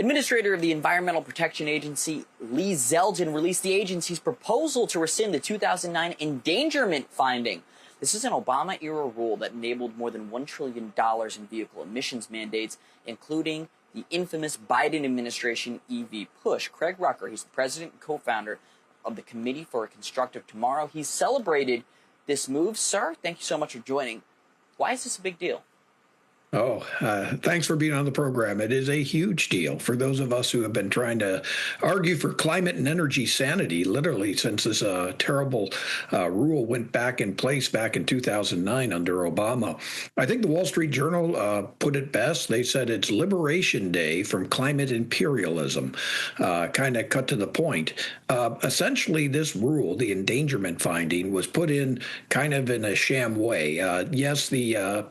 Administrator of the Environmental Protection Agency, Lee Zeldin, released the agency's proposal to rescind the 2009 Endangerment Finding. This is an Obama-era rule that enabled more than $1 trillion in vehicle emissions mandates, including the infamous Biden administration EV push. Craig Rucker, he's the president and co-founder of the Committee for a Constructive Tomorrow. He's celebrated this move. Sir, thank you so much for joining. Why is this a big deal? Thanks for being on the program. It is a huge deal for those of us who have been trying to argue for climate and energy sanity, literally since this terrible rule went back in place back in 2009 under Obama. I think the Wall Street Journal put it best. They said it's Liberation Day from climate imperialism, kind of cut to the point. Essentially, this rule, the endangerment finding, was put in kind of in a sham way. Yes, the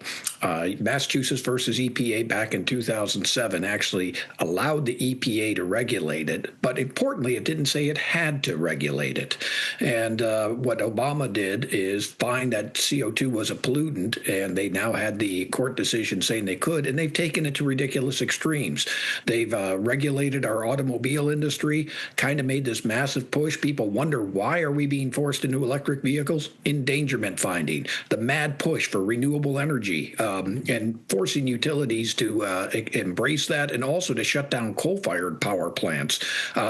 Massachusetts versus EPA back in 2007 actually allowed the EPA to regulate it, but importantly, it didn't say it had to regulate it. And what Obama did is find that CO2 was a pollutant, and they now had the court decision saying they could, and they've taken it to ridiculous extremes. They've regulated our automobile industry, kind of made this massive push. People wonder, why are we being forced into electric vehicles? Endangerment finding, the mad push for renewable energy, and forcing utilities to embrace that, and also to shut down coal-fired power plants,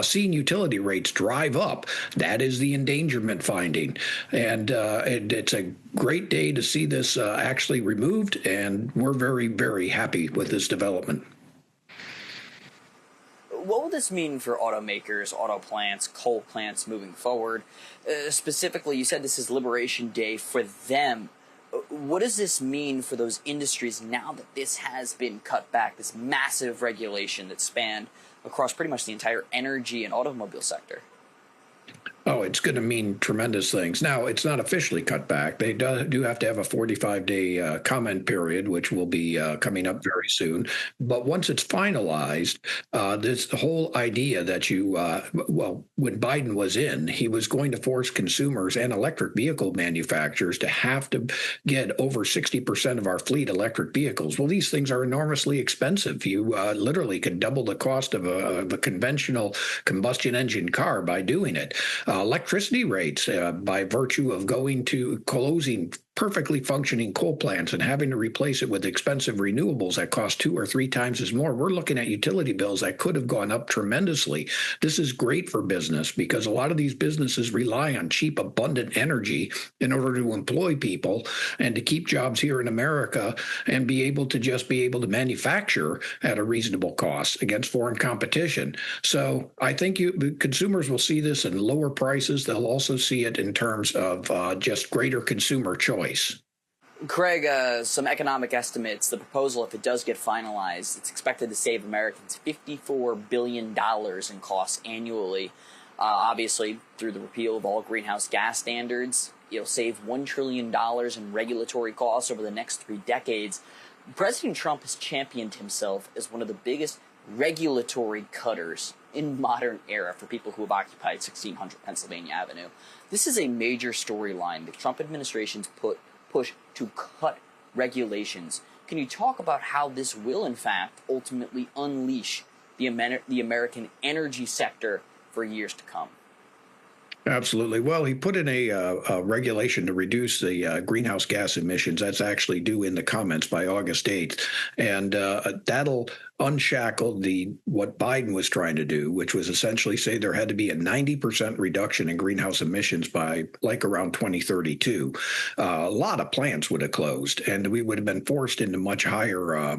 seeing utility rates drive up. That is the endangerment finding. And it's a great day to see this actually removed, and we're very, very happy with this development. What will this mean for automakers, auto plants, coal plants moving forward? Specifically, you said this is Liberation Day for them. What does this mean for those industries now that this has been cut back, this massive regulation that spanned across pretty much the entire energy and automobile sector? Oh, it's going to mean tremendous things. Now, it's not officially cut back. They do have to have a 45-day comment period, which will be coming up very soon. But once it's finalized, this whole idea that when Biden was in, he was going to force consumers and electric vehicle manufacturers to have to get over 60% of our fleet electric vehicles. Well, these things are enormously expensive. You literally could double the cost of a conventional combustion engine car by doing it. Electricity rates, by virtue of closing perfectly functioning coal plants and having to replace it with expensive renewables that cost 2 or 3 times as more, we're looking at utility bills that could have gone up tremendously. This is great for business because a lot of these businesses rely on cheap, abundant energy in order to employ people and to keep jobs here in America and be able to manufacture at a reasonable cost against foreign competition. So I think consumers will see this in lower prices. They'll also see it in terms of just greater consumer choice. Craig, some economic estimates. The proposal, if it does get finalized, it's expected to save Americans $54 billion in costs annually. Obviously, through the repeal of all greenhouse gas standards, it'll save $1 trillion in regulatory costs over the next 3 decades. President Trump has championed himself as one of the biggest regulatory cutters in modern era for people who have occupied 1600 Pennsylvania Avenue. This is a major storyline, the Trump administration's push to cut regulations. Can you talk about how this will, in fact, ultimately unleash the American energy sector for years to come? Absolutely. Well, he put in a regulation to reduce the greenhouse gas emissions. That's actually due in the comments by August 8th. And that'll unshackle what Biden was trying to do, which was essentially say there had to be a 90% reduction in greenhouse emissions by like around 2032. A lot of plants would have closed, and we would have been forced into much higher,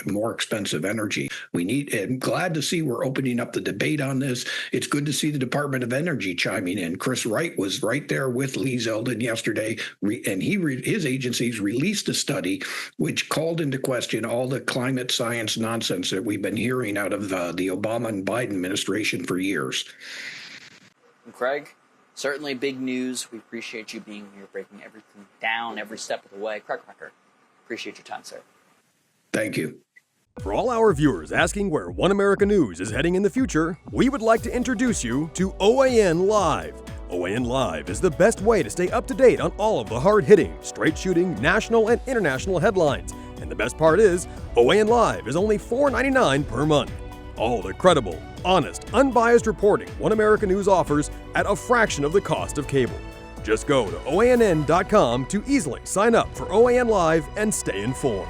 more expensive energy. I'm glad to see we're opening up the debate on this. It's good to see the Department of Energy chiming in. Chris Wright was right there with Lee Zeldin yesterday, and his agencies released a study which called into question all the climate science nonsense that we've been hearing out of the Obama and Biden administration for years. Craig, certainly big news. We appreciate you being here, breaking everything down every step of the way. Craig Rucker, appreciate your time, sir. Thank you. For all our viewers asking where One America News is heading in the future, we would like to introduce you to OAN Live. OAN Live is the best way to stay up to date on all of the hard-hitting, straight-shooting, national and international headlines. And the best part is, OAN Live is only $4.99 per month. All the credible, honest, unbiased reporting One America News offers at a fraction of the cost of cable. Just go to OANN.com to easily sign up for OAN Live and stay informed.